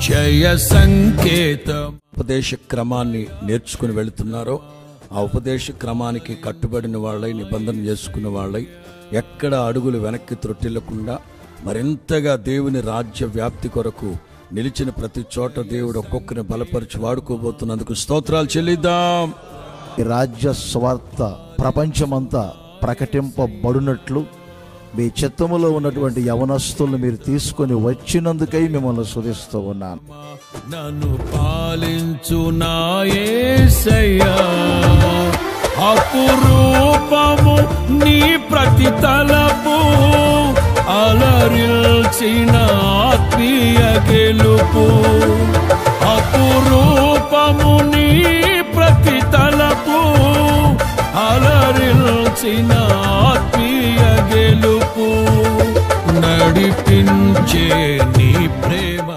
జయ సంకేతం. ఉపదేశ క్రమాన్ని నేర్చుకుని వెళుతున్నారో ఆ ఉపదేశ క్రమానికి కట్టుబడిన వాళ్ళై, నిబంధన చేసుకున్న వాళ్ళై, ఎక్కడ అడుగులు వెనక్కి త్రొట్టిల్లకుండా మరింతగా దేవుని రాజ్య వ్యాప్తి కొరకు నిలిచిన ప్రతి చోట దేవుడు ఒక్కొక్కరిని బలపరిచి వాడుకోబోతున్నందుకు స్తోత్రాలు చెల్లిద్దాం. ఈ రాజ్య స్వార్థ ప్రపంచమంతా ప్రకటింపబడినట్లు మీ చిత్తములో ఉన్నటువంటి యవనస్తులను మీరు తీసుకొని వచ్చినందుకై మిమ్మల్ని స్తుతిస్తూ ఉన్నాను. నన్ను పాలించు నా యేసయ్యా, అపురూపము నీ ప్రతి తలపు, అలరిల్చిన ఆత్మీయ గెలుపు. అపురూపము నీ ప్రతి తలపు, అలరిల్చిన ఆత్మీయ గెలుపు. నడిపించే నీ ప్రేమ